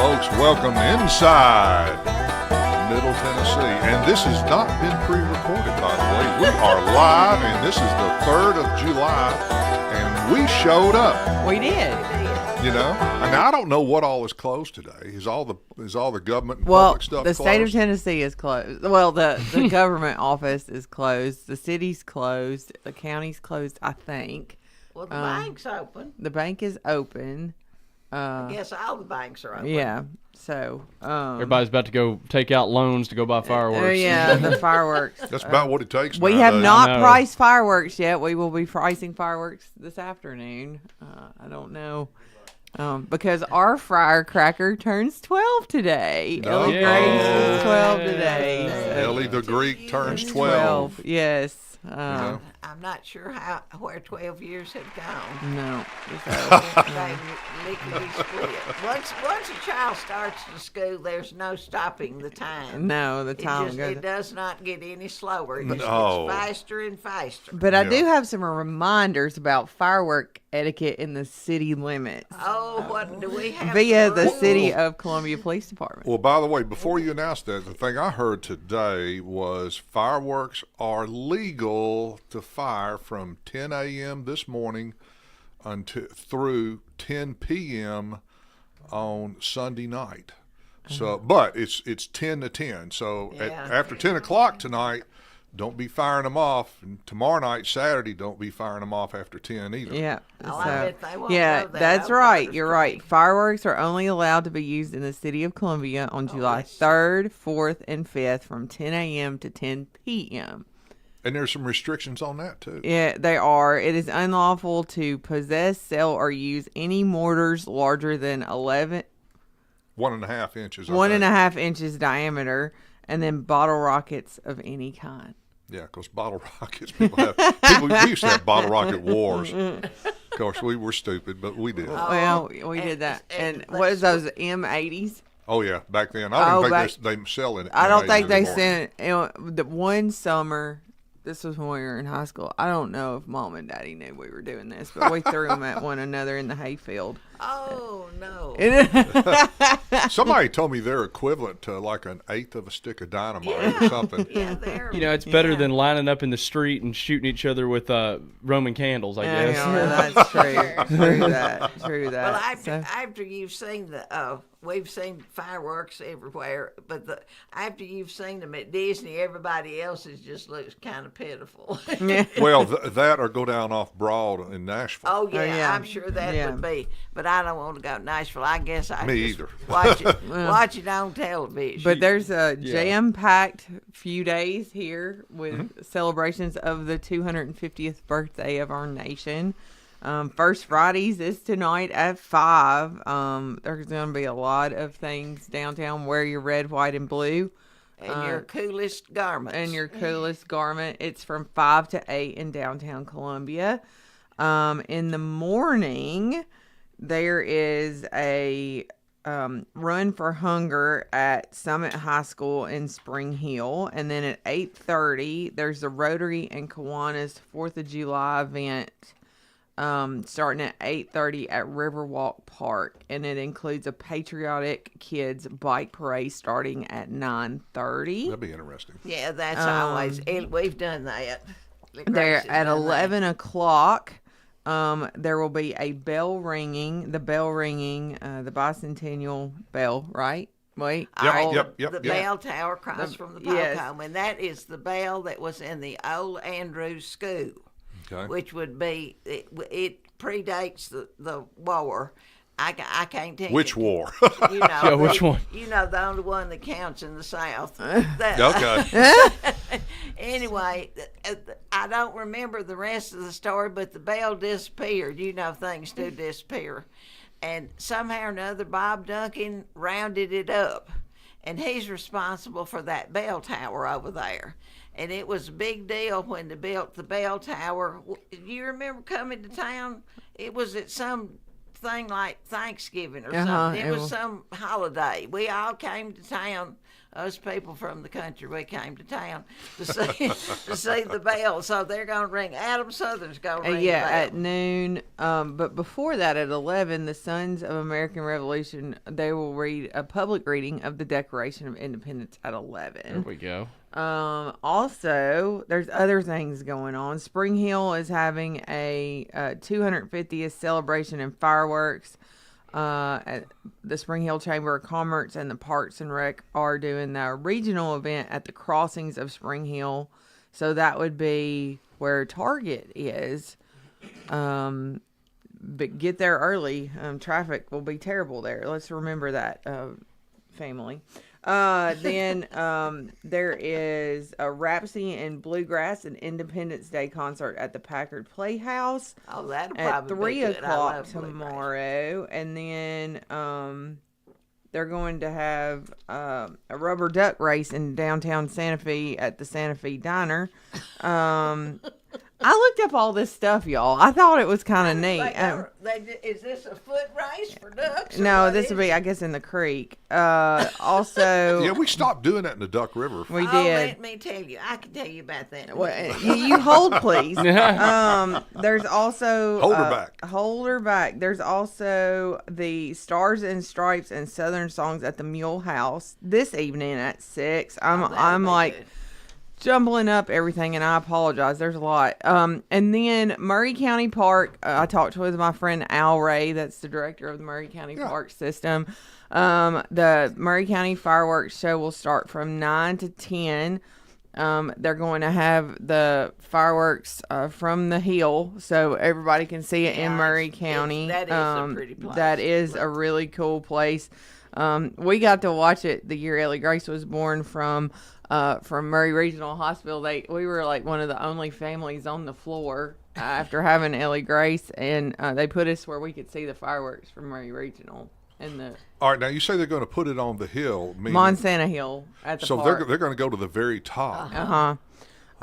folks. Welcome inside Middle Tennessee. And this has not been pre-recorded, by the way. We are live, and this is the 3rd of July, and we showed up. We did. You know, and I don't know what all is closed today. Is all the government and Well, public stuff the closed? state of Tennessee is closed. Well, the government office is closed. The city's closed. The county's closed, I think. Well, the bank's open. The bank is open. I guess all the banks are open. Yeah. So Everybody's about to go take out loans to go buy fireworks. yeah, the fireworks. That's about what it takes. We have nowadays. not I know. priced fireworks yet. We will be pricing fireworks this afternoon. I don't know. Because our firecracker turns 12 today. Oh. Ellie Grace is 12 today. Ellie the Greek turns 12. 12, yes. You know? I'm not sure where 12 years have gone. No. They lickety split. Once a child starts to school, there's no stopping the time. No, the time goes. It does not get any slower. It just No. gets faster and faster. But I Yeah. do have some reminders about firework etiquette in the city limits Oh, what do we have? via the rules? City of Columbia Police Department. Well, by the way, before you announced that, the thing I heard today was fireworks are legal to fire from 10 a.m. this morning through 10 p.m. on Sunday night. So, but it's 10 to 10. So Yeah. after 10 o'clock tonight, don't be firing them off. And tomorrow night, Saturday, don't be firing them off after 10 either. Yeah. Oh, I bet they won't yeah, go that that's out right. Water You're Street. right. Fireworks are only allowed to be used in the City of Columbia on July that's- 3rd, 4th, and 5th from 10 a.m. to 10 p.m. And there's some restrictions on that, too. Yeah, they are. It is unlawful to possess, sell, or use any mortars larger than 1.5 inches. I one think. and a half inches diameter, and then bottle rockets of any kind. Yeah, because bottle rockets, we used to have bottle rocket wars. Of course, we were stupid, but we did. Well, we did that. And what is those M80s? Oh, yeah, back then. I don't back- think they sell it. I don't think they anymore. sent the one summer. This was when we were in high school. I don't know if Mom and Daddy knew we were doing this, but we threw them at one another in the hayfield. Oh, no. Somebody told me they're equivalent to like an eighth of a stick of dynamite or something. Yeah, they're. You know, it's better than lining up in the street and shooting each other with Roman candles, I guess. Yeah, that's true. True that. Well, So- after you've seen we've seen fireworks everywhere, but after you've seen them at Disney, everybody else's just looks kind of pitiful. Well, that or go down off Broad in Nashville. Oh yeah, yeah. I'm sure that Yeah. would be. But I don't want to go to Nashville. I guess I Me just either. watch it on television. But there's a jam-packed few days here with celebrations of the 250th birthday of our nation. First Fridays is tonight at 5. There's going to be a lot of things downtown. Wear your red, white, and blue. and your coolest garments. And your coolest garment. It's from 5 to 8 in downtown Columbia. In the morning, there is a Run for Hunger at Summit High School in Spring Hill. And then at 8:30, there's the Rotary and Kiwanis 4th of July event starting at 8:30 at Riverwalk Park. And it includes a patriotic kids bike parade starting at 9:30. That'd be interesting. Yeah, that's always. We've done that. There Grace has at done that. 11 o'clock, there will be a bell ringing. The bicentennial bell, right? Wait. Yep. The bell tower across from the yes. Polk Home, and that is the bell that was in the old Andrews School, Okay. which would be it predates the war. I can't tell Which you. war? You know, Yeah, which one? You know, the only one that counts in the South. Okay. Anyway, I don't remember the rest of the story, but the bell disappeared. You know, things do disappear. And somehow or another, Bob Duncan rounded it up. And he's responsible for that bell tower over there. And it was a big deal when they built the bell tower. Do you remember coming to town? It was at some thing like Thanksgiving or something. It was some holiday. We all came to town us people from the country, we came to town to see to see the bell. So they're going to ring. Adam Southern's going to ring Yeah, the bell. at noon. But before that, at 11, the Sons of American Revolution, they will read a public reading of the Declaration of Independence at There 11. we go. Also, there's other things going on. Spring Hill is having a 250th celebration and fireworks. At the Spring Hill Chamber of Commerce and the Parks and Rec are doing their regional event at the crossings of Spring Hill. So that would be where Target is. But get there early. Traffic will be terrible there. Let's remember that, family. Then there is a Rhapsody in Bluegrass and Independence Day concert at the Packard Playhouse Oh, that'll at probably 3 be good. I o'clock love bluegrass. tomorrow. And then they're going to have a rubber duck race in downtown Santa Fe at the Santa Fe Diner. I looked up all this stuff, y'all. I thought it was kind of neat. Is this a foot race for ducks? or No, what this is would be, I guess, in the creek. Also, Yeah, we stopped doing that in the Duck River. we Oh, did. let me tell you. I can tell you about that. Well, you hold, please. There's also Hold her back. Hold her back. There's also the Stars and Stripes and Southern Songs at the Mule House this evening at 6. That'll I'm be like good. jumbling up everything, and I apologize. There's a lot. And then Murray County Park. I talked with my friend Al Ray, that's the director of the Murray County Yeah. Park System. The Murray County Fireworks Show will start from 9 to 10. They're going to have the fireworks from the hill, so everybody can see it in Yeah, Murray it's- County. that is a pretty place. That is a really cool place. We got to watch it the year Ellie Grace was born from Murray Regional Hospital. We were like one of the only families on the floor after having Ellie Grace, and they put us where we could see the fireworks from Murray Regional in the All right, now you say they're going to put it on the hill. Meaning, Montana Hill at the so park. they're going to go to the very top. Uh-huh.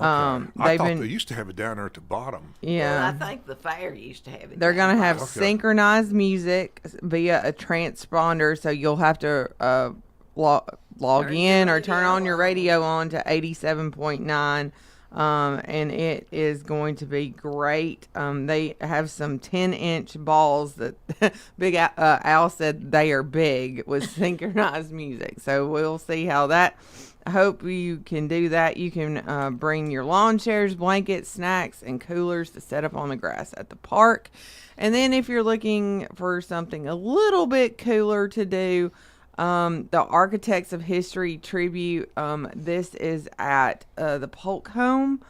I they've thought been- they used to have it down there at the bottom. Yeah. Well, I think the fair used to have it. They're down going to have there. Okay. synchronized music via a transponder, so you'll have to log Turn in your or turn radio on your on. radio on to 87.9, and it is going to be great. They have some 10-inch balls that Big Al said they are big with synchronized music, so we'll see how that... I hope you can do that. You can bring your lawn chairs, blankets, snacks, and coolers to set up on the grass at the park. And then if you're looking for something a little bit cooler to do, the Architects of History tribute, this is at the Polk Home.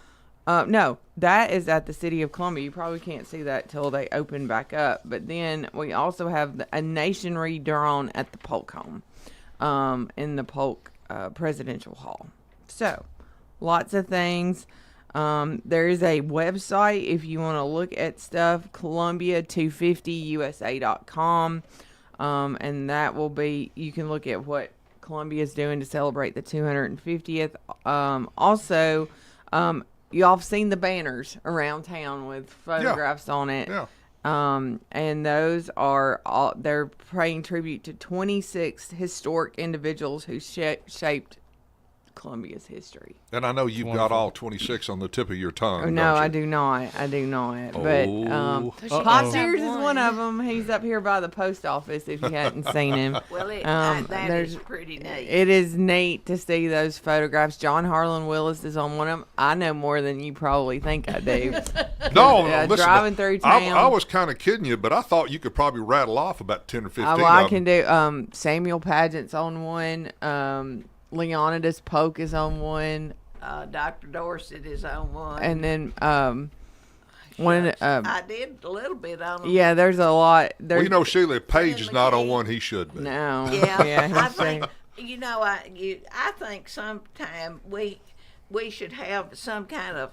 No, that is at the City of Columbia. You probably can't see that till they open back up. But then we also have a Nationry Drawn at the Polk Home in the Polk Presidential Hall. So, lots of things. There is a website if you want to look at stuff, Columbia250USA.com. And that will be, you can look at what Columbia is doing to celebrate the 250th. Also, y'all have seen the banners around town with photographs on it. Yeah. And those are all, they're paying tribute to 26 historic individuals who shaped Columbia's history. And I know you've got all 26 on the tip of your tongue. Oh, no, don't you? I do not. I do not. But Oh. Pop Uh-oh. Sears is one of them. He's up here by the post office if you hadn't seen him. Well, that there's- is pretty neat. It is neat to see those photographs. John Harlan Willis is on one of them. I know more than you probably think I do. No, Yeah, listen, driving through I town. was kind of kidding you, but I thought you could probably rattle off about 10 or 15 Well, I of can them. do Samuel Pageant's on one. Leonidas Polk is on one. Dr. Dorset is on one. And then one I did a little bit on them. yeah, there's a lot. Well, There's you know, Sheila Page is not on McKay. one he should be. no. Yeah, I he's think I think sometime we should have some kind of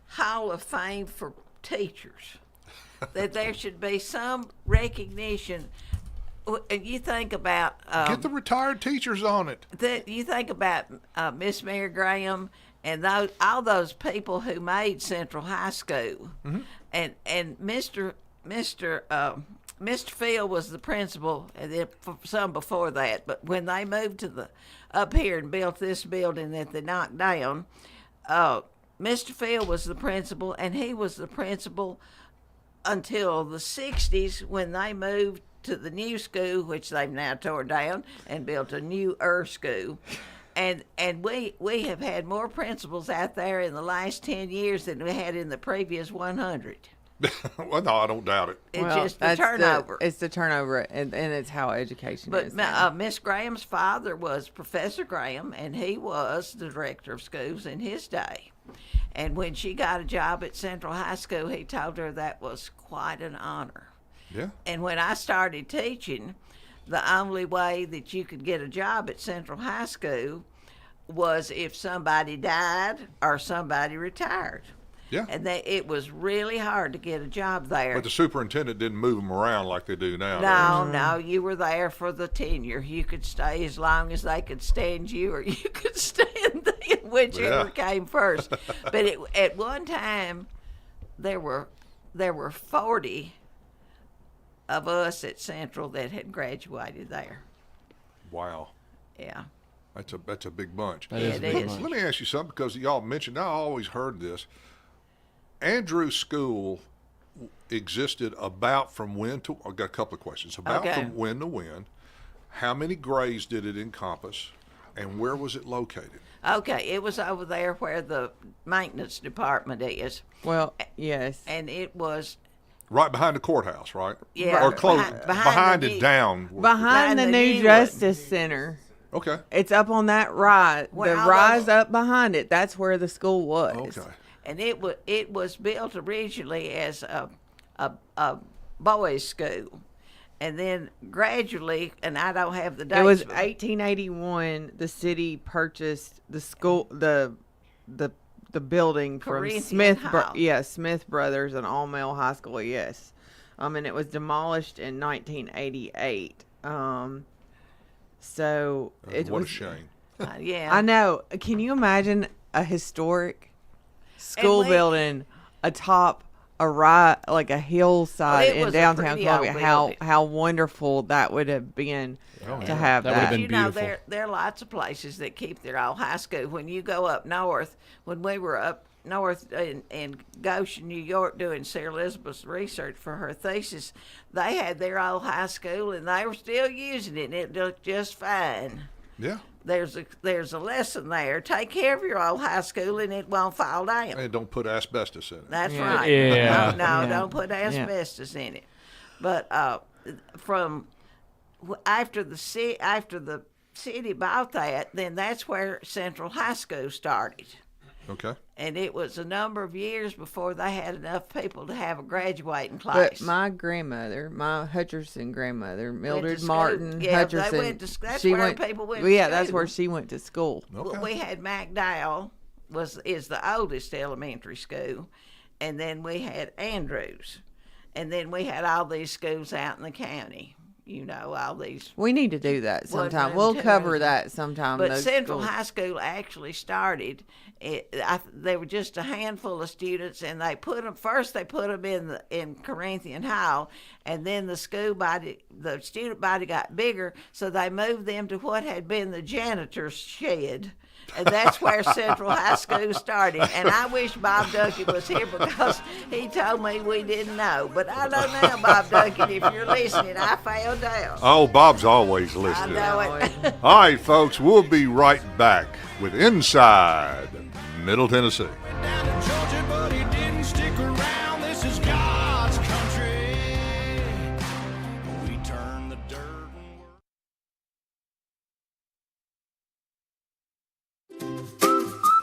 Hall of Fame for teachers. That there should be some recognition. And you think about Get the retired teachers on it. that. You think about Miss Mary Graham and all those people who made Central High School, and Mr. Mr. Field was the principal, and then some before that. But when they moved to up here and built this building that they knocked down, Mr. Field was the principal, and he was the principal until the 60s when they moved to the new school, which they've now torn down and built a new school. And we have had more principals out there in the last 10 years than we had in the previous 100. Well, no, I don't doubt it. It's Well, just the that's turnover. It's the turnover, and it's how education But is. now. Miss Graham's father was Professor Graham, and he was the director of schools in his day. And when she got a job at Central High School, he told her that was quite an honor. Yeah. And when I started teaching, the only way that you could get a job at Central High School was if somebody died or somebody retired. Yeah. And it was really hard to get a job there. But the superintendent didn't move them around like they do now. No, you were there for the tenure. You could stay as long as they could stand you, or you could stand them, whichever came first. But at one time, there were 40 of us at Central that had graduated there. Wow. Yeah. That's a big bunch. That is It a big is. bunch. Let me ask you something, because y'all mentioned, I always heard this. Andrew School existed about from when to, I've got a couple of questions. About Okay. from when to when? How many grades did it encompass? And where was it located? Okay, it was over there where the maintenance department is, Well, yes. and it was Right behind the courthouse, right? Yeah, Or close, behind behind the it new- down. Behind the the new new Justice Center. Okay. It's up on that rise. Well, the all rise those- up behind it. That's where the school was. Okay. and it was built originally as a boys' school, and then gradually, and I don't have the dates. It was but- 1881. The city purchased the school, the building from Corinthian Smith. Hall. Smith Brothers and All Male High School. Yes, and it was demolished in 1988. So it What was. a shame. Yeah, I know. Can you imagine a historic school we- building atop like a hillside Well, it in was a downtown pretty Columbia? old How building. how wonderful that would have been Oh, to yeah. have That that. would have been you know, beautiful. there are lots of places that keep their old high school. When you go up north, when we were up north in Goshen, New York, doing Sarah Elizabeth's research for her thesis, they had their old high school, and they were still using it, and it looked just fine. Yeah. There's a lesson there. Take care of your old high school, and it won't fall down. And don't put asbestos in it. That's Yeah. right. Yeah. No, Yeah. don't put asbestos in it. But after the city bought that, then that's where Central High School started. Okay. And it was a number of years before they had enough people to have a graduating class. But my grandmother, my Hutcherson grandmother, Mildred school. Martin Yeah, they Hutcherson, went to- that's she where people went to Yeah, that's school. where she went to school. Okay. Well, we had McDowell is the oldest elementary school, and then we had Andrews, and then we had all these schools out in the county. You know, all these. We need to do that One sometime. room, We'll two cover rooms. that sometime. But those Central schools. High School actually started. They were just a handful of students, and they put them in Corinthian Hall, and then the student body got bigger, so they moved them to what had been the janitor's shed. And that's where Central High School started. And I wish Bob Duncan was here, because he told me we didn't know. But I know now, Bob Duncan, if you're listening, I found out. Oh, Bob's always I listening. know it. All right, folks, we'll be right back with Inside Middle Tennessee. Down to Georgia, but he didn't stick around. This is God's country. We turn the dirt and work.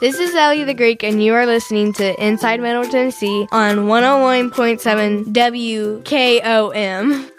This is Ellie the Greek, and you are listening to Inside Middle Tennessee on 101.7 WKOM.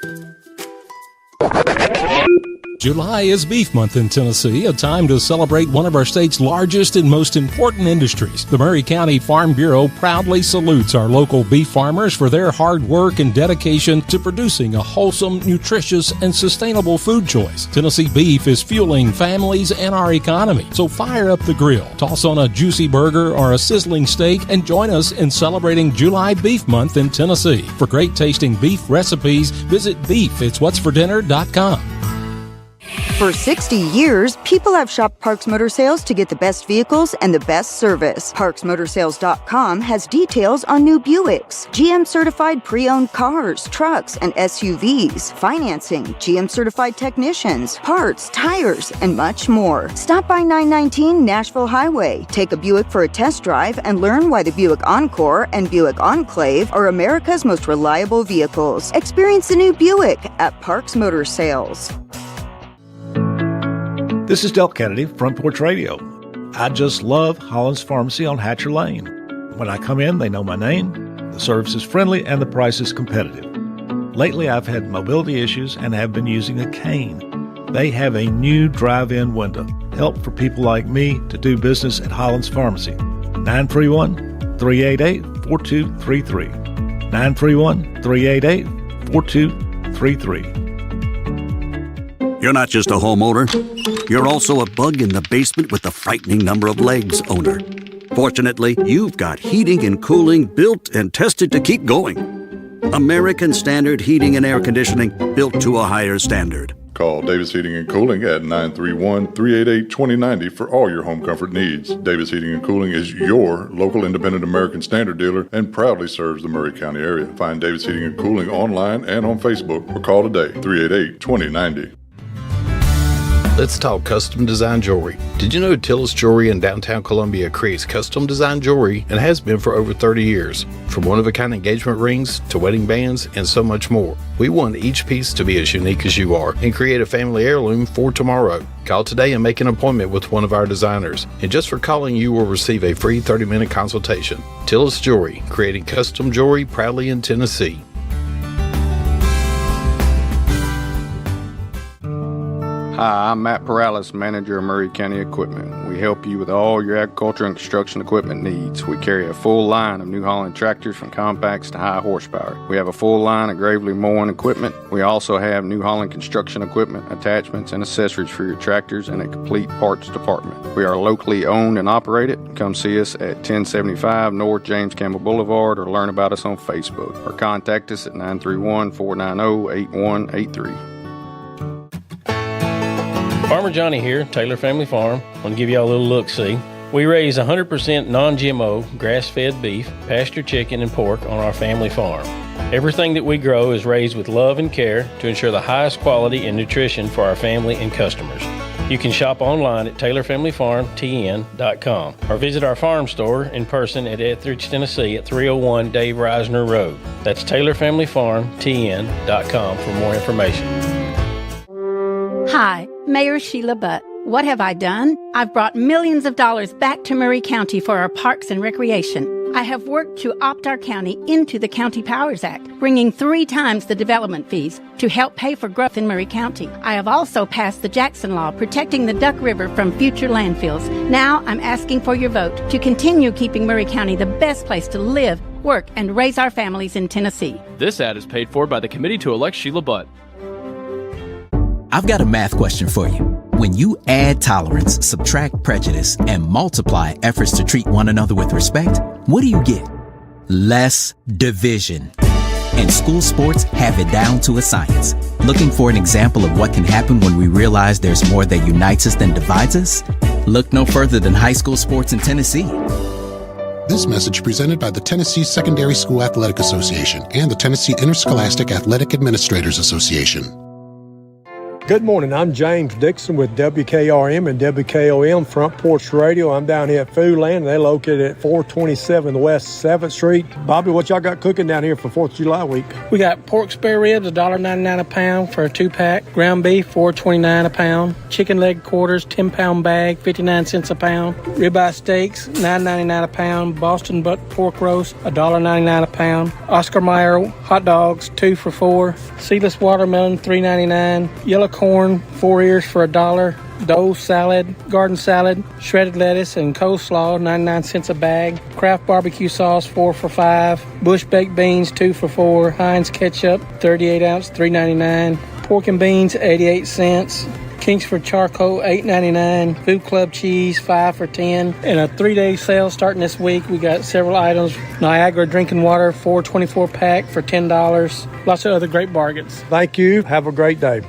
July is Beef Month in Tennessee, a time to celebrate one of our state's largest and most important industries. The Maury County Farm Bureau proudly salutes our local beef farmers for their hard work and dedication to producing a wholesome, nutritious, and sustainable food choice. Tennessee beef is fueling families and our economy. So fire up the grill, toss on a juicy burger or a sizzling steak, and join us in celebrating July Beef Month in Tennessee. For great tasting beef recipes, visit beefitswhatsfordinner.com. For 60 years, people have shopped Parks Motor Sales to get the best vehicles and the best service. ParksMotorSales.com has details on new Buicks, GM-certified pre-owned cars, trucks, and SUVs, financing, GM-certified technicians, parts, tires, and much more. Stop by 919 Nashville Highway, take a Buick for a test drive, and learn why the Buick Encore and Buick Enclave are America's most reliable vehicles. Experience the new Buick at Parks Motor Sales. This is Del Kennedy, Front Porch Radio. I just love Holland's Pharmacy on Hatcher Lane. When I come in, they know my name, the service is friendly, and the price is competitive. Lately, I've had mobility issues and have been using a cane. They have a new drive-in window. Help for people like me to do business at Holland's Pharmacy. 931-388-4233. 931-388-4233. You're not just a homeowner. You're also a bug in the basement with the frightening number of legs owner. Fortunately, you've got heating and cooling built and tested to keep going. American Standard Heating and Air Conditioning, built to a higher standard. Call Davis Heating and Cooling at 931-388-2090 for all your home comfort needs. Davis Heating and Cooling is your local independent American Standard dealer and proudly serves the Maury County area. Find Davis Heating and Cooling online and on Facebook or call today, 388-2090. Let's talk custom design jewelry. Did you know Tillis Jewelry in downtown Columbia creates custom design jewelry and has been for over 30 years? From one-of-a-kind engagement rings to wedding bands and so much more. We want each piece to be as unique as you are and create a family heirloom for tomorrow. Call today and make an appointment with one of our designers. And just for calling, you will receive a free 30-minute consultation. Tillis Jewelry, creating custom jewelry proudly in Tennessee. Hi, I'm Matt Perales, manager of Maury County Equipment. We help you with all your agriculture and construction equipment needs. We carry a full line of New Holland tractors from compacts to high horsepower. We have a full line of Gravely mowing equipment. We also have New Holland construction equipment, attachments, and accessories for your tractors and a complete parts department. We are locally owned and operated. Come see us at 1075 North James Campbell Boulevard or learn about us on Facebook or contact us at 931-490-8183. Farmer Johnny here, Taylor Family Farm. I want to give y'all a little look-see. We raise 100% non-GMO, grass-fed beef, pasture chicken, and pork on our family farm. Everything that we grow is raised with love and care to ensure the highest quality and nutrition for our family and customers. You can shop online at TaylorFamilyFarmTN.com or visit our farm store in person at Etheridge, Tennessee at 301 Dave Reisner Road. That's TaylorFamilyFarmTN.com for more information. Hi, Mayor Sheila Butt. What have I done? I've brought millions of dollars back to Maury County for our parks and recreation. I have worked to opt our county into the County Powers Act, bringing 3 times the development fees to help pay for growth in Maury County. I have also passed the Jackson Law, protecting the Duck River from future landfills. Now I'm asking for your vote to continue keeping Maury County the best place to live, work, and raise our families in Tennessee. This ad is paid for by the committee to elect Sheila Butt. I've got a math question for you. When you add tolerance, subtract prejudice, and multiply efforts to treat one another with respect, what do you get? Less division. And school sports have it down to a science. Looking for an example of what can happen when we realize there's more that unites us than divides us? Look no further than high school sports in Tennessee. This message presented by the Tennessee Secondary School Athletic Association and the Tennessee Interscholastic Athletic Administrators Association. Good morning. I'm James Dixon with WKRM and WKOM Front Porch Radio. I'm down here at Food Land. They're located at 427 West 7th Street. Bobby, what y'all got cooking down here for 4th of July week? We got pork spare ribs, $1.99 a pound for a 2-pack. Ground beef, $4.29 a pound. Chicken leg quarters, 10-pound bag, 59 cents a pound. Ribeye steaks, $9.99 a pound. Boston butt pork roast, $1.99 a pound. Oscar Mayer hot dogs, 2 for $4. Seedless watermelon, $3.99. Yellow corn, 4 ears for $1. Dole salad, garden salad, shredded lettuce, and coleslaw, 99 cents a bag. Kraft barbecue sauce, 4 for $5. Bush baked beans, 2 for $4. Heinz ketchup, 38 ounce, $3.99. Pork and beans, 88 cents. Kingsford charcoal, $8.99. Food Club cheese, 5 for $10. And a 3-day sale starting this week. We got several items. Niagara drinking water, 424 pack for $10. Lots of other great bargains. Thank you. Have a great day.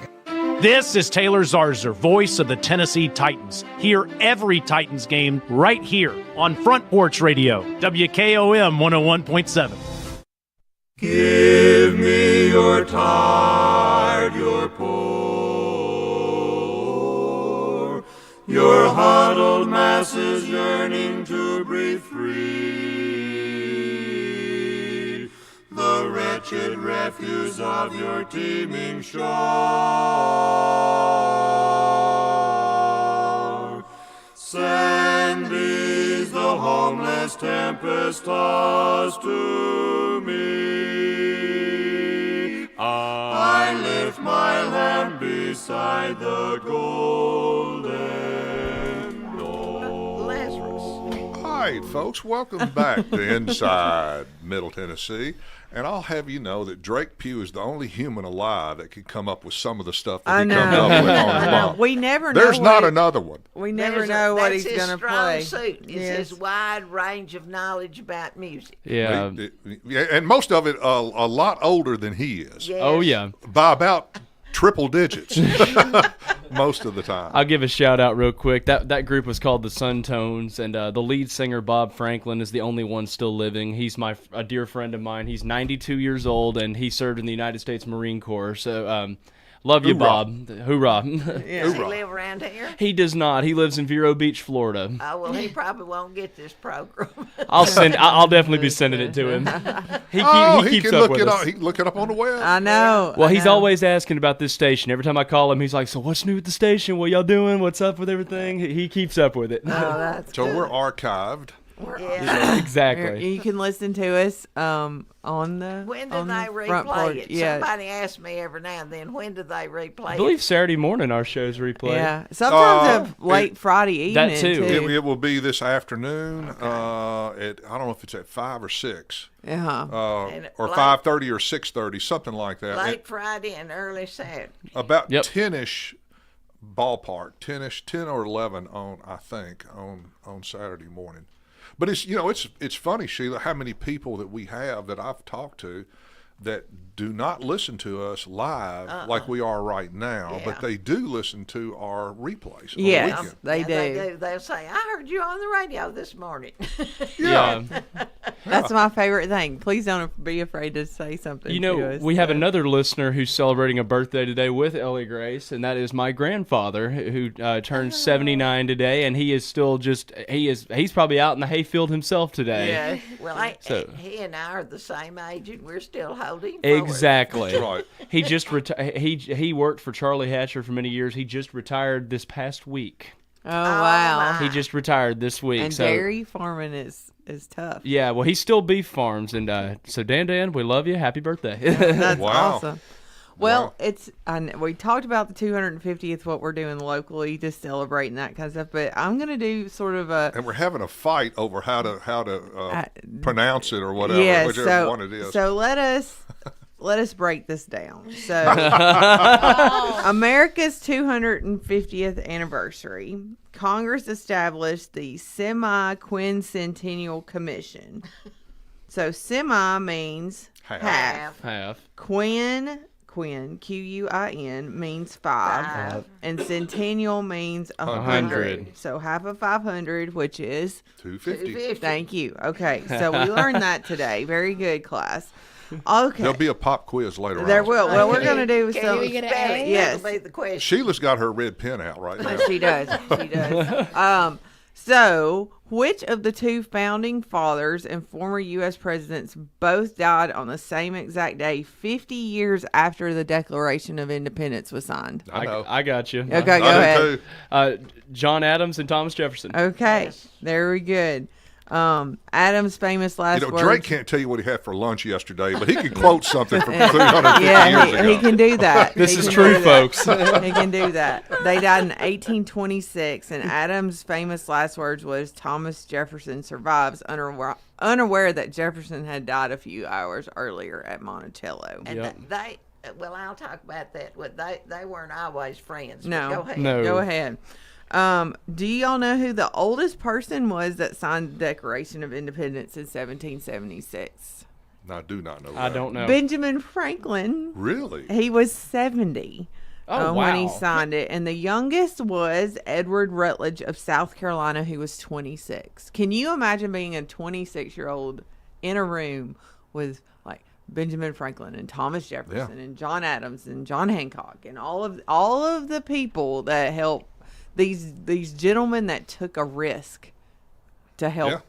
This is Taylor Zarzer, voice of the Tennessee Titans. Hear every Titans game right here on Front Porch Radio, WKOM 101.7. Give me your tired, your poor, your huddled masses yearning to breathe free, the wretched refuse of your teeming shore. Send these, the homeless tempest-tossed, to me. I lift my lamp beside the golden door. Lazarus. All right, folks, welcome back to Inside Middle Tennessee. And I'll have you know that Drake Pugh is the only human alive that could come up with some of the stuff that he comes up with on his mom. We never know. There's not another one. We never know what he's going to play. That's his strong suit. It's his wide range of knowledge about music. Yeah. And most of it a lot older than he is. Yes. Oh, yeah. By about triple digits most of the time. I'll give a shout out real quick. That group was called the Suntones, and the lead singer Bob Franklin is the only one still living. He's a dear friend of mine. He's 92 years old, and he served in the United States Marine Corps. So love you, Hoorah. Bob. Hoorah. Does he live around here? He does not. He lives in Vero Beach, Florida. Oh, well, he probably won't get this program. I'll definitely be sending it to him. He keeps can up look with it us. up. He can look it up on the web. I know. Well, I he's know. always asking about this station. Every time I call him, he's like, "So what's new with the station? What y'all doing? What's up with everything?" He keeps up with it. Oh, that's So good. we're archived. Yeah. Exactly. You can listen to us on the When do on they the front replay porch. it? Yeah. Somebody asks me every now and then, when do they replay I believe it? Saturday morning our shows replay. Yeah. Sometimes late Friday evening that too. It will be this afternoon. At I don't know if it's at 5 or 6. Uh-huh. Or 5:30 or 6:30, something like that. Late Friday and early Saturday. About 10-ish ballpark, 10 or 11 on Saturday morning. But it's funny, Sheila, how many people that we have that I've talked to that do not listen to us live like we are right now, but they do listen to our replays. Yes, on the weekend. they do. They'll say, "I heard you on the radio this morning." Yeah. That's my favorite thing. Please don't be afraid to say something. You to know, us. we have another listener who's celebrating a birthday today with Ellie Grace, and that is my grandfather, who turns 79 today, and he is still he's probably out in the hayfield himself today. Yeah. Well, he and I are the same age, and we're still holding forward. Exactly. That's right. He just he worked for Charlie Hatcher for many years. He just retired this past week. Oh wow. He just retired this week. And so dairy farming is tough. yeah, well, he still beef farms, and so Dan, we love you. Happy birthday. That's Wow. awesome. Well, we talked about the 250th, what we're doing locally, just celebrating that kind of stuff. But I'm gonna do sort of a And we're having a fight over how to pronounce it or whatever, yeah. whichever one it is. So let us break this down. So America's 250th anniversary, Congress established the Semi-Quincentennial Commission. So semi means half. Quin, Q-U-I-N, means 5. And centennial means 100. So half of 500, which is 250. Thank you. Okay, so we learned that today. Very good, class. Okay. There'll be a pop quiz later on. There will. Well, we're going to do Can some. you get an A? Yes. That'll be the question. Sheila's got her red pen out right now. She does. She does. So, which of the two founding fathers and former U.S. presidents both died on the same exact day 50 years after the Declaration of Independence was signed? I got you. Okay, go ahead. John Adams and Thomas Jefferson. Okay, very good. Adams' famous last You know, words. Drake can't tell you what he had for lunch yesterday, but he can quote something from 350 years ago. He can do that. This He is can true, do that. folks. He can do that. They died in 1826, and Adams' famous last words was, "Thomas Jefferson survives," unaware that Jefferson had died a few hours earlier at Monticello. And they, well, I'll talk about that. But they weren't always friends. but No, go ahead. Go ahead. Do y'all know who the oldest person was that signed the Declaration of Independence in 1776? I do not know. I don't know. Benjamin Franklin. Really? He was 70 when he wow. signed it. And the youngest was Edward Rutledge of South Carolina, who was 26. Can you imagine being a 26-year-old in a room with like Benjamin Franklin and Thomas Jefferson and John Adams and John Hancock and all of the people that helped these gentlemen that took a risk to help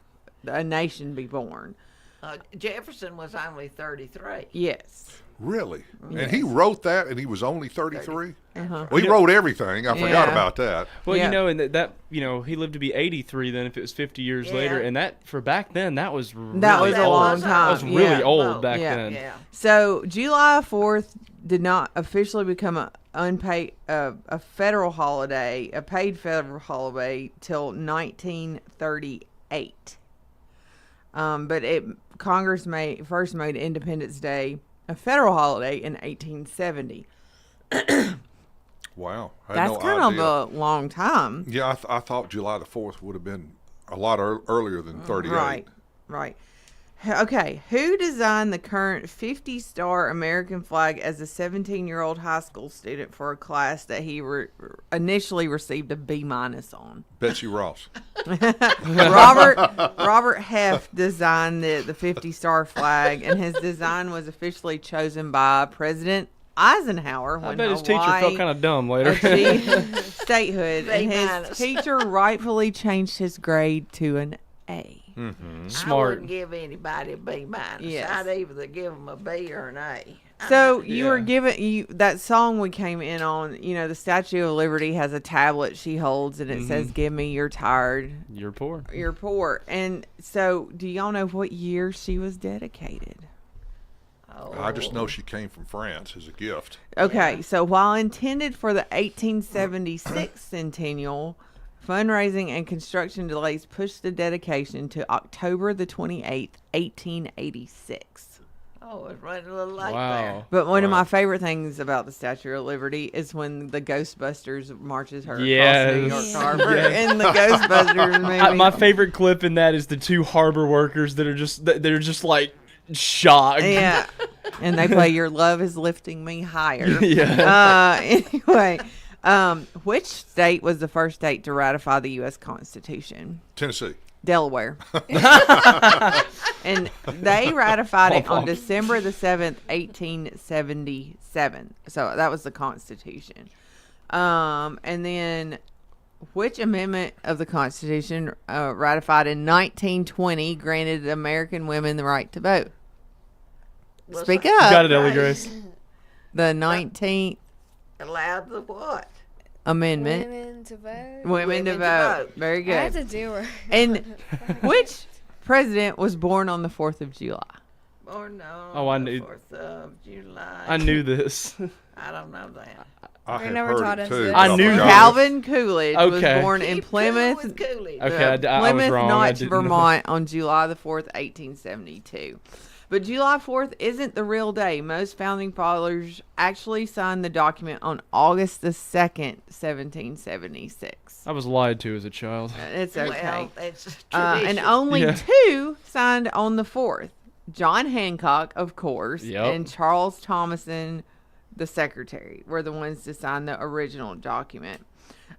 a nation be born? Jefferson was only 33. Yes. Really? Yes. And he wrote that, and he was only 33? Uh-huh. Well, he wrote everything. I forgot about that. Well, you know, and that you know, he lived to be 83 then if it was 50 years later, and that for back then that was really That was a old. long time. That was really old Well, back then. So July 4th did not officially become a unpaid a federal holiday, a paid federal holiday till 1938. But Congress first made Independence Day a federal holiday in 1870. Wow. I had That's no kind idea. of a long time. Yeah, I thought July the 4th would have been a lot earlier than 38. Right. Okay, who designed the current 50-star American flag as a 17-year-old high school student for a class that he initially received a B- on? Betsy Ross. Robert Heft designed the 50-star flag, and his design was officially chosen by President Eisenhower when I bet his teacher Hawaii felt kind of dumb later. achieved statehood, and B-. his teacher rightfully changed his grade to an A. Mm-hmm. I wouldn't give anybody a B-. Yes. I'd either give them a B or an A. So you were given that song we came in on. You know, the Statue of Liberty has a tablet she holds, and it says, "Give me your tired, you're poor, you're poor." And so, do y'all know what year she was dedicated? I just know she came from France as a gift. Okay, so while intended for the 1876 centennial, fundraising and construction delays pushed the dedication to October the 28th, 1886. Oh, it's running a little late there. But one of my favorite things about the Statue of Liberty is when the Ghostbusters marches her across New York Harbor in the Ghostbusters movie. My favorite clip in that is the two harbor workers that are just like shocked. Yeah. And they play "Your Love Is Lifting Me Higher." Yeah. Anyway, which state was the first state to ratify the U.S. Constitution? Tennessee. Delaware. And they ratified it on December the 7th, 1877. So that was the Constitution. And then which amendment of the Constitution ratified in 1920 granted American women the right to vote? Speak up. You got it, Ellie Grace. The 19th Allowed the what? Amendment. Women to vote. Women to vote. Very good. I have to do her. And which president was born on the 4th of July? Born on Oh, I the knew. 4th of July. I knew this. I don't know that. I They have never heard taught it us too. this. but I knew forgot it. Calvin Coolidge was Okay. born in Plymouth, Okay, I was Plymouth wrong. I Notch, didn't know. Vermont on July the 4th, 1872. But July 4th isn't the real day. Most founding fathers actually signed the document on August the 2nd, 1776. I was lied to as a child. It's okay. Well, it's And tradition. only Yeah. 2 signed on the 4th. John Hancock, of course, Yep. and Charles Thomason, the secretary, were the ones to sign the original document.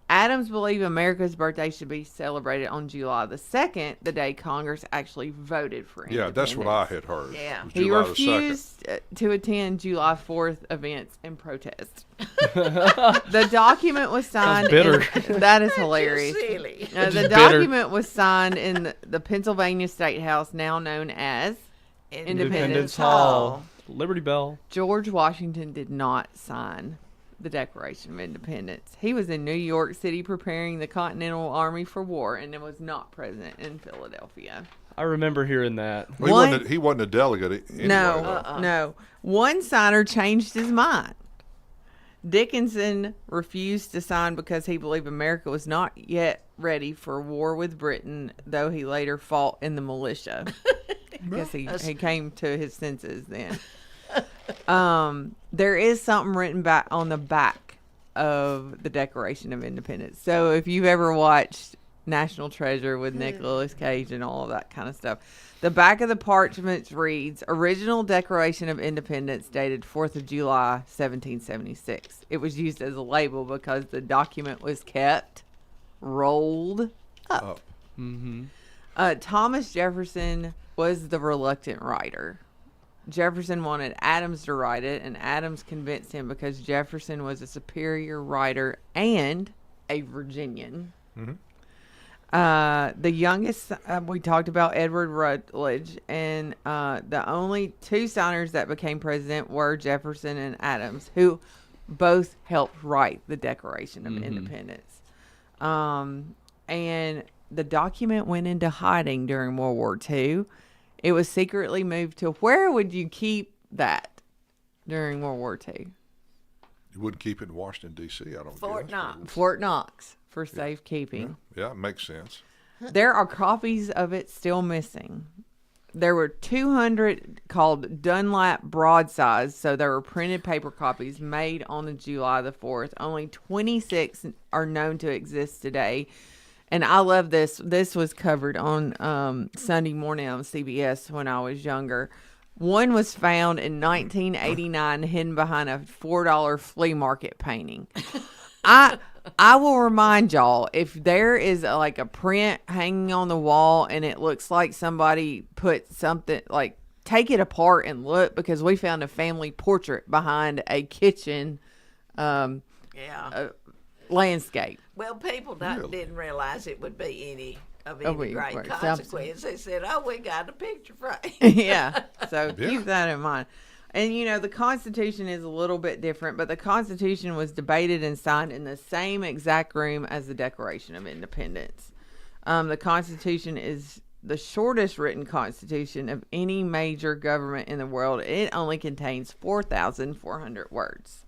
Adams believed America's birthday should be celebrated on July the 2nd, the day Congress actually voted for independence. Yeah, that's what I had heard. Yeah. was He July the 2nd. refused to attend July 4th events in protest. The document was signed. bitter. That is hilarious. Silly. The Just bitter. document was signed in the Pennsylvania State House, now known as Independence Hall. Liberty Bell. George Washington did not sign the Declaration of Independence. He was in New York City preparing the Continental Army for war and was not present in Philadelphia. I remember hearing that. Well, he wasn't a delegate anyway. No. One signer changed his mind. Dickinson refused to sign because he believed America was not yet ready for war with Britain, though he later fought in the militia. I guess he came to his senses then. There is something written back on the back of the Declaration of Independence. So if you've ever watched National Treasure with Nicolas Cage and all of that kind of stuff, the back of the parchment reads, Original Declaration of Independence dated 4th of July, 1776. It was used as a label because the document was kept rolled up. Thomas Jefferson was the reluctant writer. Jefferson wanted Adams to write it, and Adams convinced him because Jefferson was a superior writer and a Virginian. The youngest, we talked about Edward Rutledge, and the only two signers that became president were Jefferson and Adams, who both helped write the Declaration of Independence. And the document went into hiding during World War II. It was secretly moved to, where would you keep that during World War II? You wouldn't keep it in Washington, D.C., I don't Fort guess. Knox. Fort Knox for safekeeping. Yeah, it makes sense. There are copies of it still missing. There were 200 called Dunlap broadsides, so there were printed paper copies made on the July the 4th. Only 26 are known to exist today. And I love this. This was covered on Sunday morning on CBS when I was younger. One was found in 1989 hidden behind a $4 flea market painting. I will remind y'all, if there is like a print hanging on the wall and it looks like somebody put something, like, take it apart and look, because we found a family portrait behind a kitchen landscape. Well, people didn't realize it would be any of Oh, any great right. consequence. They said, we got a picture frame. Yeah. So keep that in mind. And, the Constitution is a little bit different, but the Constitution was debated and signed in the same exact room as the Declaration of Independence. The Constitution is the shortest written constitution of any major government in the world. It only contains 4,400 words.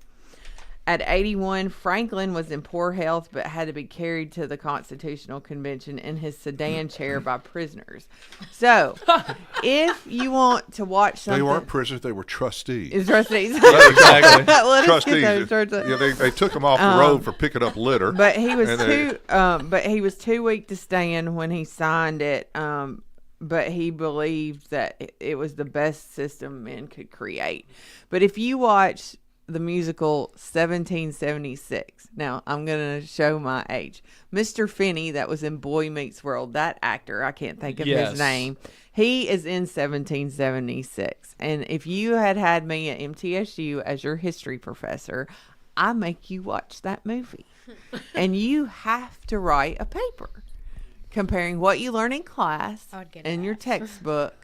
At 81, Franklin was in poor health but had to be carried to the Constitutional Convention in his sedan chair by prisoners. So, if you want to watch something... They weren't prisoners, they were trustees. Trustees. Exactly. Trustees. Yeah, they took them off the road for picking up litter. But he was too weak to stand when he signed it. But he believed that it was the best system men could create. But if you watch the musical 1776. Now, I'm going to show my age. Mr. Finney, that was in Boy Meets World, that actor, I can't think of his name. He is in 1776. And if you had me at MTSU as your history professor, I make you watch that movie. And you have to write a paper comparing what you learn in class and your textbook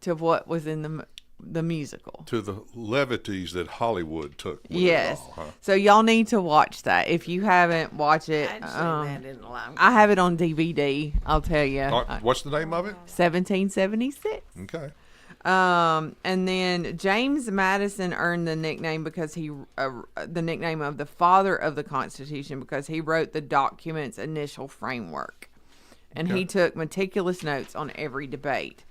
to what was in the musical, to the levities that Hollywood took with yes it all, huh? So y'all need to watch that if you haven't watched it. I have it on DVD, I'll tell you. What's the name of it? 1776. Okay. And then James Madison earned the nickname because the nickname of the father of the Constitution, because he wrote the document's initial framework, and he took meticulous notes on every debate.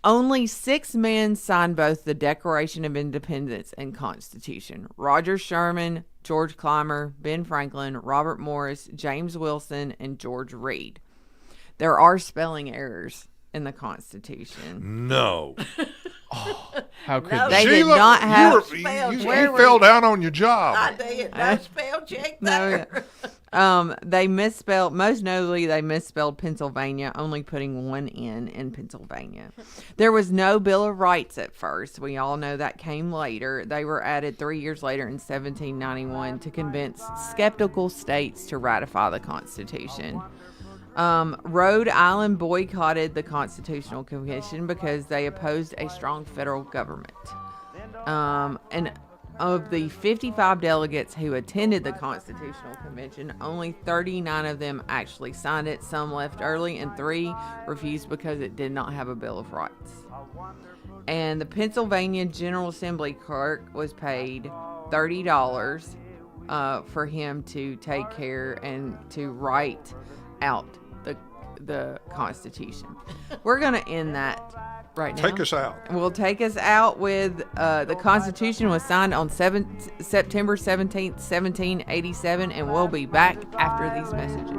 Only 6 men signed both the Declaration of Independence and Constitution: Roger Sherman, George Clymer, Ben Franklin, Robert Morris, James Wilson, and George Reed. There are spelling errors in the Constitution. No. How could they did not have? You fell down on your job. I did. No spell check there. They misspelled, most notably, they misspelled Pennsylvania, only putting one N in Pennsylvania. There was no Bill of Rights at first. We all know that came later. They were added 3 years later in 1791 to convince skeptical states to ratify the Constitution. Rhode Island boycotted the Constitutional Convention because they opposed a strong federal government. And of the 55 delegates who attended the Constitutional Convention, only 39 of them actually signed it. Some left early, and 3 refused because it did not have a Bill of Rights. And the Pennsylvania General Assembly clerk was paid $30 for him to take care and to write out the Constitution. We're going to end that right now. Take us out. We'll take us out with the Constitution was signed on September 17th, 1787, and we'll be back after these messages.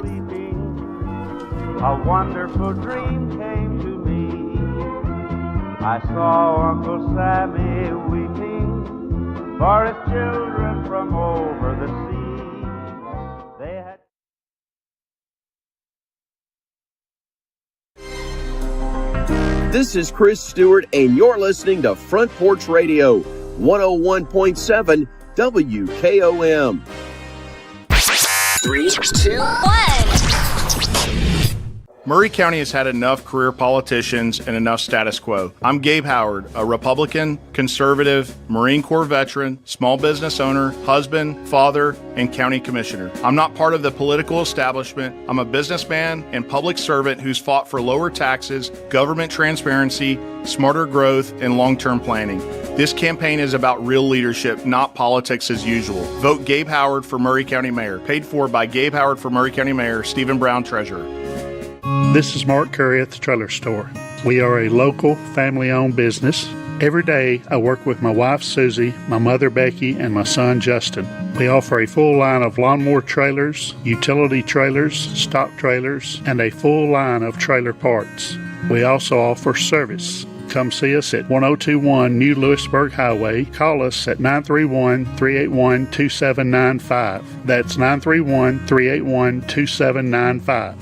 A wonderful dream came to me. I saw Uncle Sammy weeping for his children from over the sea. They had This is Chris Stewart, and you're listening to Front Porch Radio, 101.7 WKOM. 3, 2, 1. Maury County has had enough career politicians and enough status quo. I'm Gabe Howard, a Republican, conservative, Marine Corps veteran, small business owner, husband, father, and county commissioner. I'm not part of the political establishment. I'm a businessman and public servant who's fought for lower taxes, government transparency, smarter growth, and long-term planning. This campaign is about real leadership, not politics as usual. Vote Gabe Howard for Maury County Mayor. Paid for by Gabe Howard for Maury County Mayor, Stephen Brown, Treasurer. This is Mark Curry at the Trailer Store. We are a local, family-owned business. Every day, I work with my wife, Susie, my mother, Becky, and my son, Justin. We offer a full line of lawnmower trailers, utility trailers, stock trailers, and a full line of trailer parts. We also offer service. Come see us at 1021 New Lewisburg Highway. Call us at 931-381-2795. That's 931-381-2795.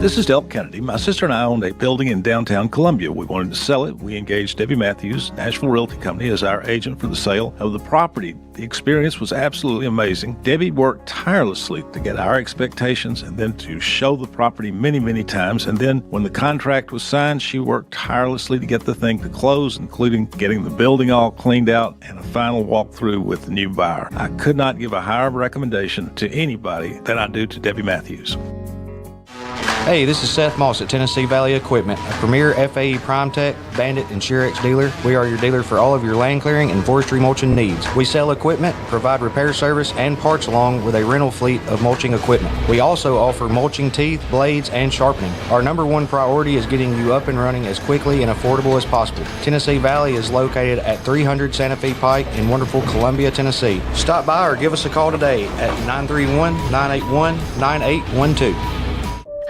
This is Delp Kennedy. My sister and I owned a building in downtown Columbia. We wanted to sell it. We engaged Debbie Matthews, Nashville Realty Company, as our agent for the sale of the property. The experience was absolutely amazing. Debbie worked tirelessly to get our expectations and then to show the property many, many times. And then when the contract was signed, she worked tirelessly to get the thing to close, including getting the building all cleaned out and a final walkthrough with the new buyer. I could not give a higher recommendation to anybody than I do to Debbie Matthews. Hey, this is Seth Moss at Tennessee Valley Equipment, a premier FAE PrimeTech, Bandit, and Shurex dealer. We are your dealer for all of your land clearing and forestry mulching needs. We sell equipment, provide repair service, and parts along with a rental fleet of mulching equipment. We also offer mulching teeth, blades, and sharpening. Our number one priority is getting you up and running as quickly and affordable as possible. Tennessee Valley is located at 300 Santa Fe Pike in wonderful Columbia, Tennessee. Stop by or give us a call today at 931-981-9812.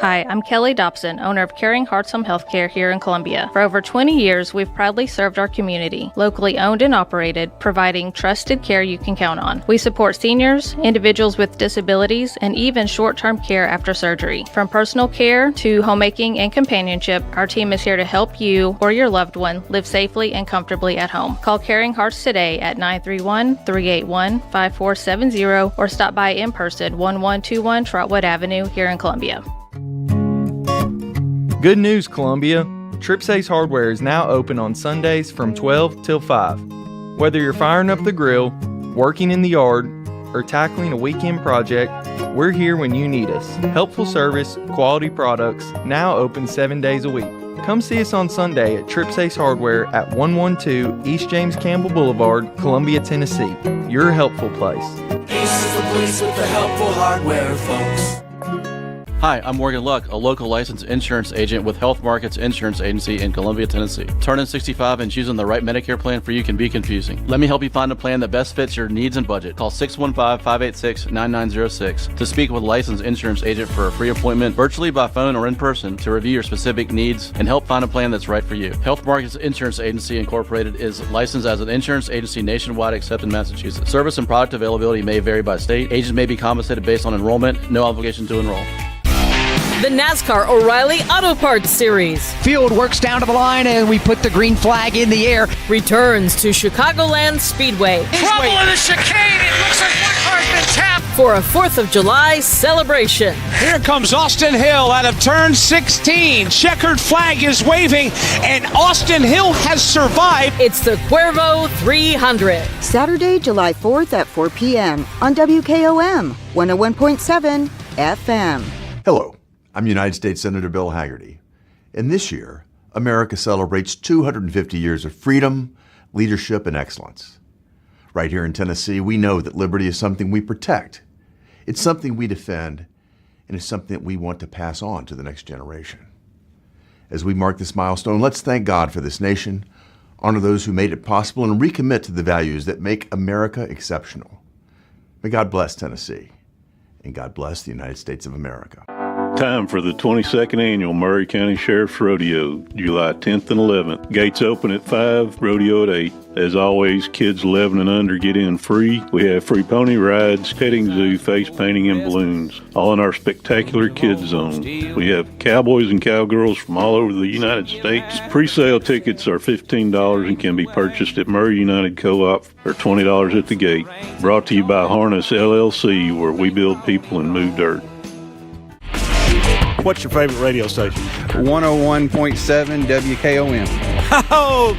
Hi, I'm Kelly Dobson, owner of Caring Hearts Home Healthcare here in Columbia. For over 20 years, we've proudly served our community, locally owned and operated, providing trusted care you can count on. We support seniors, individuals with disabilities, and even short-term care after surgery. From personal care to homemaking and companionship, our team is here to help you or your loved one live safely and comfortably at home. Call Caring Hearts today at 931-381-5470 or stop by in person, 1121 Trotwood Avenue here in Columbia. Good news, Columbia. Trips Ace Hardware is now open on Sundays from 12 till 5. Whether you're firing up the grill, working in the yard, or tackling a weekend project, we're here when you need us. Helpful service, quality products, now open 7 days a week. Come see us on Sunday at Trips Ace Hardware at 112 East James Campbell Boulevard, Columbia, Tennessee. Your helpful place. Ace is the place with the helpful hardware, folks. Hi, I'm Morgan Luck, a local licensed insurance agent with Health Markets Insurance Agency in Columbia, Tennessee. Turning 65 and choosing the right Medicare plan for you can be confusing. Let me help you find a plan that best fits your needs and budget. Call 615-586-9906 to speak with a licensed insurance agent for a free appointment, virtually by phone or in person, to review your specific needs and help find a plan that's right for you. Health Markets Insurance Agency Incorporated is licensed as an insurance agency nationwide except in Massachusetts. Service and product availability may vary by state. Agents may be compensated based on enrollment. No obligation to enroll. The NASCAR O'Reilly Auto Parts Series. Field works down to the line and we put the green flag in the air. Returns to Chicagoland Speedway. Trouble in the chicane. It looks like one car's been tapped. For a 4th of July celebration. Here comes Austin Hill out of turn 16. Checkered flag is waving, and Austin Hill has survived. It's the Cuervo 300. Saturday, July 4th at 4 p.m. on WKOM 101.7 FM. Hello, I'm United States Senator Bill Hagerty. And this year, America celebrates 250 years of freedom, leadership, and excellence. Right here in Tennessee, we know that liberty is something we protect. It's something we defend, and it's something that we want to pass on to the next generation. As we mark this milestone, let's thank God for this nation, honor those who made it possible, and recommit to the values that make America exceptional. May God bless Tennessee, and God bless the United States of America. Time for the 22nd Annual Maury County Sheriff's Rodeo, July 10th and 11th. Gates open at 5, rodeo at 8. As always, kids 11 and under get in free. We have free pony rides, petting zoo, face painting, and balloons, all in our spectacular kids zone. We have cowboys and cowgirls from all over the United States. Pre-sale tickets are $15 and can be purchased at Murray United Co-op for $20 at the gate. Brought to you by Harness LLC, where we build people and move dirt. What's your favorite radio station? 101.7 WKOM. Oh!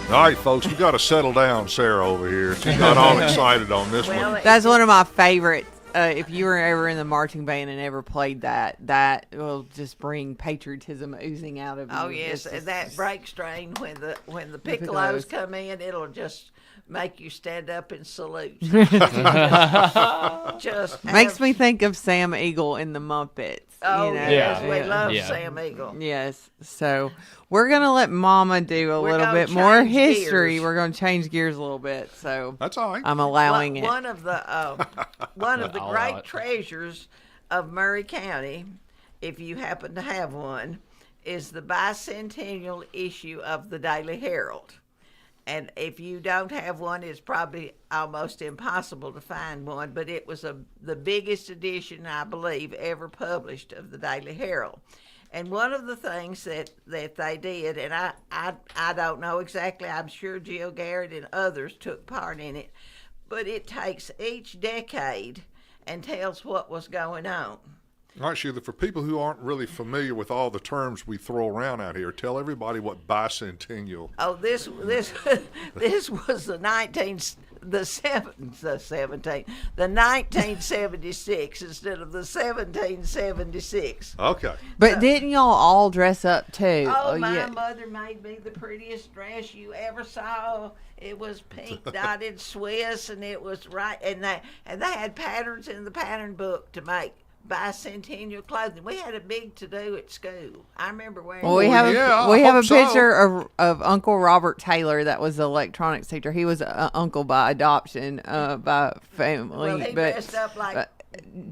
All right, folks, we got to settle down Sarah over here. She got all excited on this one. That's one of my favorites. If you were ever in the marching band and ever played that will just bring patriotism oozing out of you. Oh yes, and that break strain when the piccolos come in, it'll just make you stand up and salute. just makes me think of Sam Eagle in the Muppets. Oh, you know? yes, we love Sam Eagle. Yes, so we're going to let Mama do a little bit more history. Gears. We're going to change gears a little bit, so that's all right. I'm allowing it. One of the great treasures of Maury County, if you happen to have one, is the bicentennial issue of the Daily Herald. And if you don't have one, it's probably almost impossible to find one, but it was the biggest edition, I believe, ever published of the Daily Herald. And one of the things that they did, and I don't know exactly, I'm sure Jill Garrett and others took part in it, but it takes each decade and tells what was going on. All right, Sheila, for people who aren't really familiar with all the terms we throw around out here, tell everybody what bicentennial. Oh, this was the 1976 instead of the 1776. Okay. But didn't y'all all dress up too? Oh, my mother made me the prettiest dress you ever saw. It was pink dotted Swiss, and it was right, and they had patterns in the pattern book to make bicentennial clothing. We had a big to-do at school. I remember wearing. Well, we have a picture of Uncle Robert Taylor that was the electronics teacher. He was an uncle by adoption, by family. Well, he dressed up like.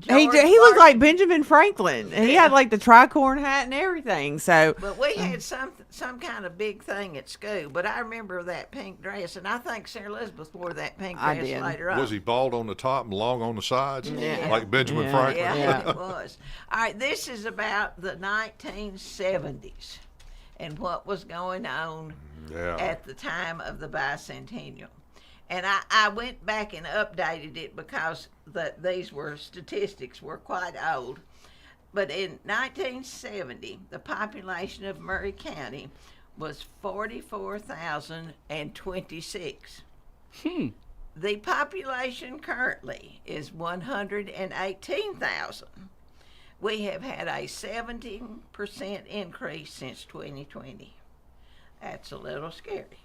He looked like Benjamin Franklin. He had like the tricorn hat and everything. So, but we had some kind of big thing at school. But I remember that pink dress, and I think Sarah Elizabeth wore that pink dress later on. Was he bald on the top and long on the sides, like Benjamin Franklin? Yeah, it was. All right, this is about the 1970s and what was going on at the time of the bicentennial. And I went back and updated it because these statistics were quite old. But in 1970, the population of Maury County was 44,026. The population currently is 118,000. We have had a 17% increase since 2020. That's a little scary.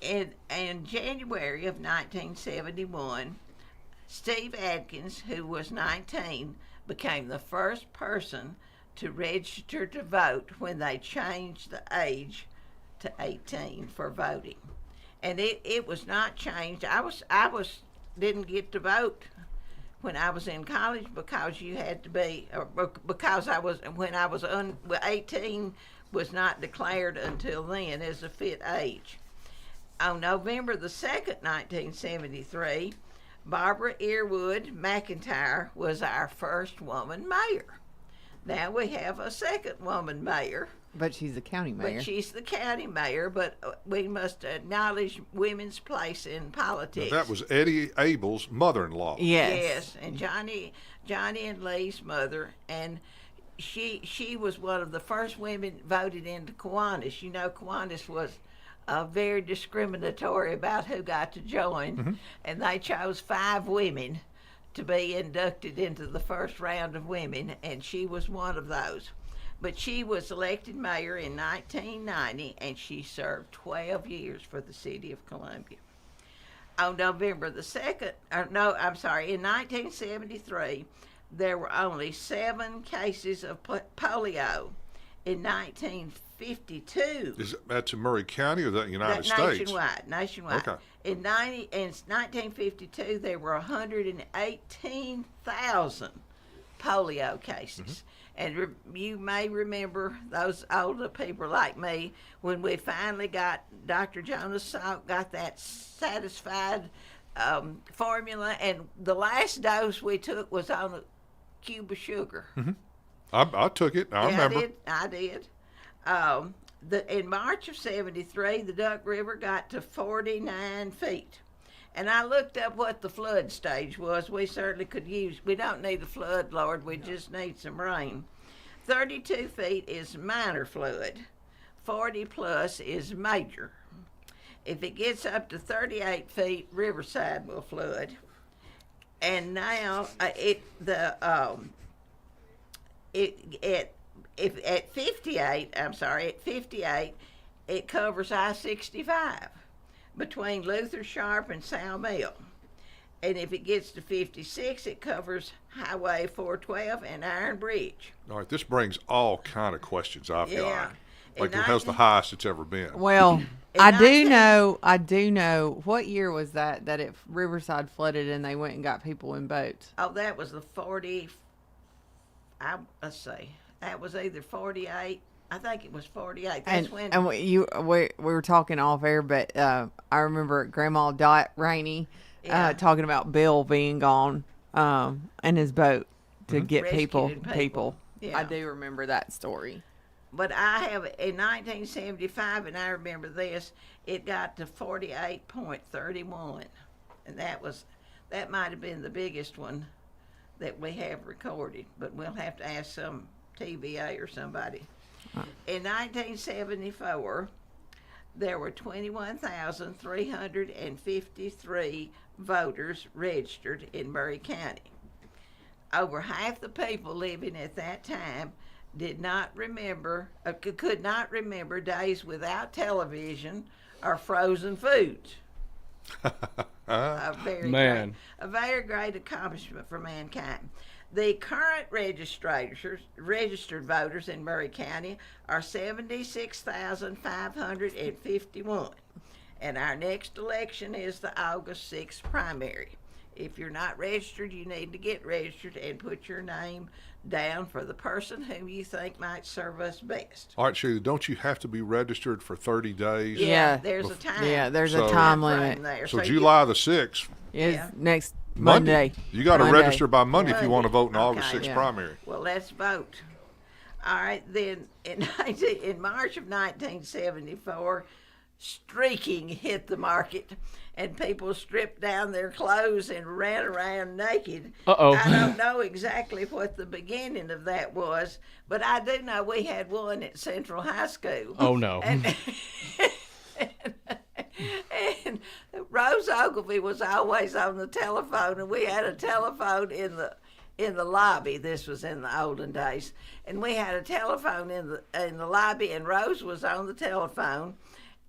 In January of 1971, Steve Adkins, who was 19, became the first person to register to vote when they changed the age to 18 for voting. And it was not changed. I didn't get to vote when I was in college because you had to be, because when I was 18 was not declared until then as a fit age. On November the 2nd, 1973, Barbara Earwood McIntyre was our first woman mayor. Now we have a second woman mayor. But she's the county mayor. But she's the county mayor, but we must acknowledge women's place in politics. Now, that was Eddie Abel's mother-in-law. Yes, and Johnny and Lee's mother, and she was one of the first women voted into Kiwanis. You know, Kiwanis was very discriminatory about who got to join, and they chose 5 women to be inducted into the first round of women, and she was one of those. But she was elected mayor in 1990, and she served 12 years for the city of Columbia. On November the 2nd, in 1973, there were only 7 cases of polio. In 1952, that's in Murray County or that United States? Nationwide. Okay. In 1952, there were 118,000 polio cases. And you may remember, those older people like me, when we finally got Dr. Jonas Salk got that satisfied formula, and the last dose we took was on a cube of sugar. I took it. I remember. I did. In March of 73, the Duck River got to 49 feet. And I looked up what the flood stage was. We certainly could use, we don't need a flood, Lord, we just need some rain. 32 feet is minor flood. 40 plus is major. If it gets up to 38 feet, Riverside will flood. And now at 58, it covers I-65 between Luther Sharp and Sal Mill. And if it gets to 56, it covers Highway 412 and Iron Bridge. All right, this brings all kind of questions I've got. Like, And how's the highest it's ever been? Well, I do know. What year was that it Riverside flooded and they went and got people in boats? Oh, that was the 40. Let's see. That was either 48. I think it was 48. That's when. We were talking off air, but I remember Grandma Dot Rainey talking about Bill being gone in his boat to get people. Yeah. I do remember that story. But I have in 1975, and I remember this. It got to 48.31, and that might have been the biggest one that we have recorded. But we'll have to ask some TVA or somebody. In 1974, there were 21,353 voters registered in Murray County. Over half the people living at that time could not remember days without television or frozen foods. A very great accomplishment for mankind. The current registered voters in Murray County are 76,551. And our next election is the August 6th primary. If you're not registered, you need to get registered and put your name down for the person whom you think might serve us best. All right, Sheila, don't you have to be registered for 30 days? Yeah, there's a time. Yeah, there's a time limit. So July the 6th is next Monday. You got to register by Monday if you want to vote in August 6th primary. Well, let's vote. All right, then in March of 1974, streaking hit the market, and people stripped down their clothes and ran around naked. I don't know exactly what the beginning of that was, but I do know we had one at Central High School. Oh, no. And Rose Ogilvie was always on the telephone, and we had a telephone in the lobby. This was in the olden days, and we had a telephone in the lobby, and Rose was on the telephone.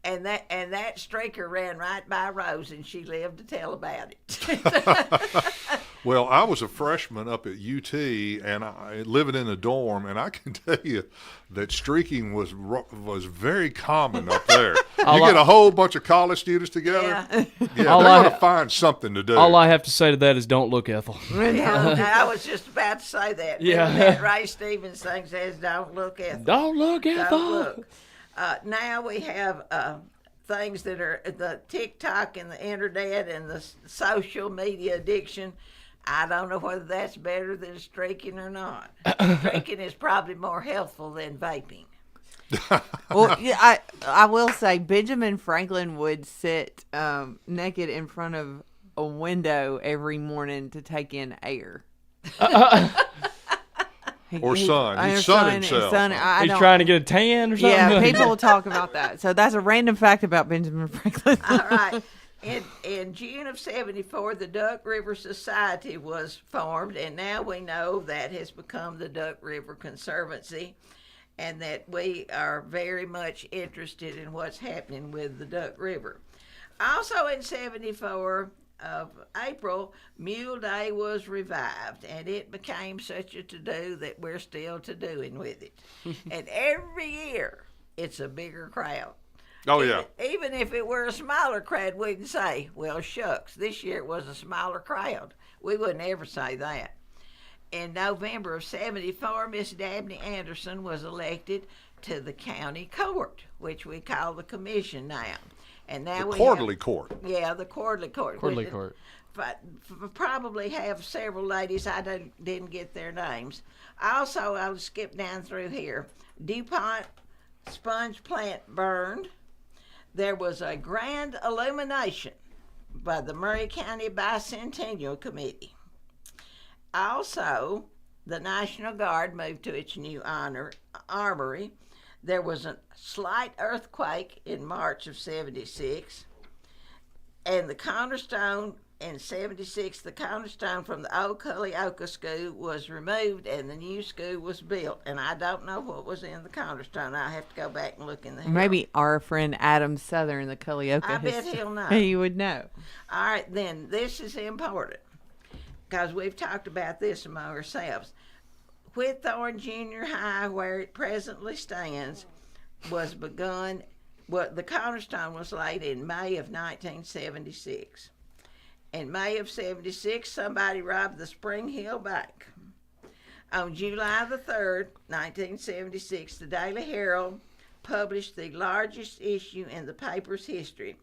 And that streaker ran right by Rose, and she lived to tell about it. Well, I was a freshman up at UT, and living in a dorm, and I can tell you that streaking was very common up there. You get a whole bunch of college students together. Yeah, they're going to find something to do. All I have to say to that is don't look, Ethel. Yeah, I was just about to say that. Yeah. That Ray Stevens thing says, don't look, Ethel. Don't look, Ethel. Don't look. Now we have things that are the TikTok and the internet and the social media addiction. I don't know whether that's better than streaking or not. Streaking is probably more healthful than vaping. Well, yeah, I will say Benjamin Franklin would sit naked in front of a window every morning to take in air. Or sun. He's sun himself. He's trying to get a tan or something? Yeah, people will talk about that. So that's a random fact about Benjamin Franklin. All right. In June of 1974, the Duck River Society was formed, and now we know that has become the Duck River Conservancy, and that we are very much interested in what's happening with the Duck River. Also in 1974, of April, Mule Day was revived, and it became such a to-do that we're still to-doing with it. And every year, it's a bigger crowd. Oh, yeah. Even if it were a smaller crowd, we'd say, well, shucks, this year it was a smaller crowd. We wouldn't ever say that. In November of 1974, Miss Dabney Anderson was elected to the county court, which we call the commission now. And now the quarterly court. Yeah, the quarterly court. Quarterly court. Probably have several ladies. I didn't get their names. Also, I'll skip down through here. DuPont sponge plant burned. There was a grand illumination by the Murray County Bicentennial Committee. Also, the National Guard moved to its new armory. There was a slight earthquake in March of 1976, and the cornerstone in 1976, the cornerstone from the old Culleoka School was removed, and the new school was built. And I don't know what was in the cornerstone. I have to go back and look in the Maybe our friend Adam Southern, the Culleoka. I bet he'll know. He would know. All right, then this is important because we've talked about this among ourselves. Whitthorne Junior High, where it presently stands, was begun. Well, the cornerstone was laid in May of 1976. In May of 1976, somebody robbed the Spring Hill Bank. On July the 3rd, 1976, the Daily Herald published the largest issue in the paper's history,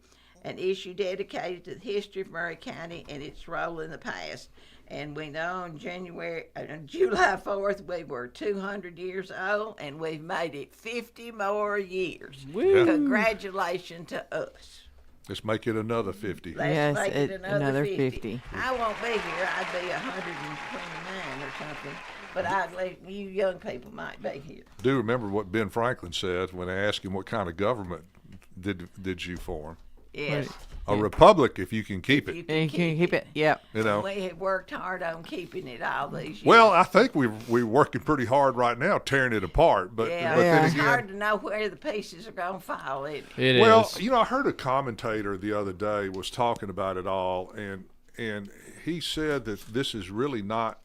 an issue dedicated to the history of Murray County and its role in the past. And we know on July 4th, we were 200 years old, and we've made it 50 more years. Woo. Congratulations to us. Let's make it another 50. Let's make it another 50. I won't be here. I'd be 129 or something. But you young people might be here. Do remember what Ben Franklin said when they asked him what kind of government did you form? Yes. A republic if you can keep it. You can keep it. Yep. You know. We have worked hard on keeping it all these years. Well, I think we're working pretty hard right now tearing it apart. But then it's again, hard to know where the pieces are going to fall. It well, is. I heard a commentator the other day was talking about it all, and he said that this is really not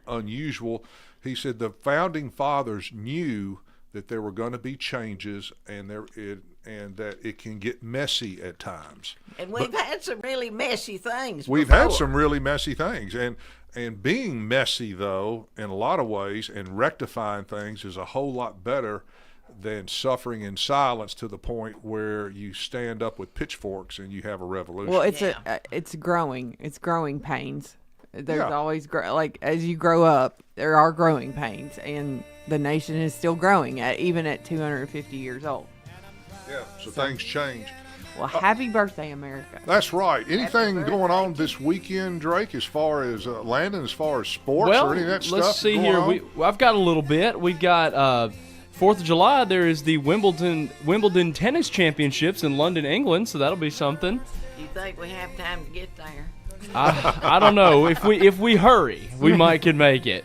unusual. He said the founding fathers knew that there were going to be changes, and that it can get messy at times. And we've had some really messy things. We've had some really messy things, and being messy though in a lot of ways and rectifying things is a whole lot better than suffering in silence to the point where you stand up with pitchforks and you have a revolution. Well, it's growing. It's growing pains. There's always as you grow up, there are growing pains, and the nation is still growing even at 250 years old. Yeah, so things change. Well, happy birthday, America. That's right. Anything going on this weekend, Drake, as far as Landon, as far as sports or any of that stuff? Let's see here. I've got a little bit. We've got 4th of July. There is the Wimbledon Tennis Championships in London, England, so that'll be something. Do you think we have time to get there? I don't know. If we hurry, we might can make it.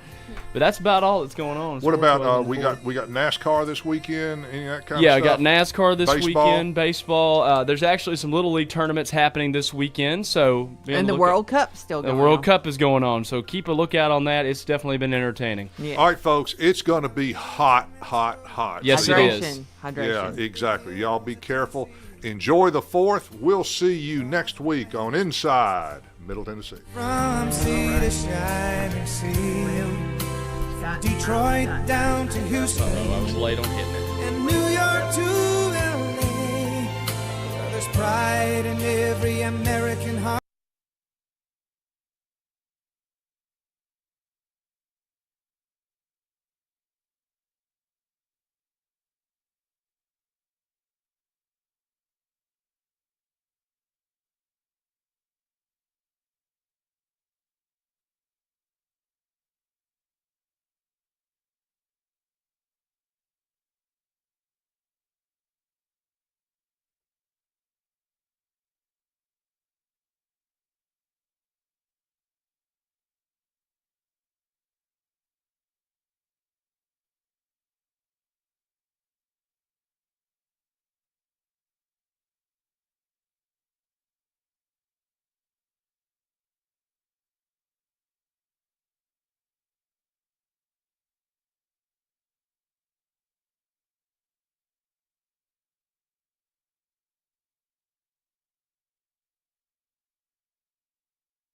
But that's about all that's going on. What about we got NASCAR this weekend? Any of that kind of Yeah, I stuff? got NASCAR this Baseball? weekend, baseball. There's actually some Little League tournaments happening this weekend, so be on And the lookout. World Cup's still going The World on. Cup is going on, so keep a lookout on that. It's definitely been entertaining. Yeah. All right, folks, it's going to be hot, hot, hot. Yes, it is. Hydration. Yeah, exactly. Y'all be careful. Enjoy the 4th. We'll see you next week on Inside Middle Tennessee. From sea to shining sea, Detroit down to Houston, I was late on hitting it. and New York to LA. There's pride in every American heart.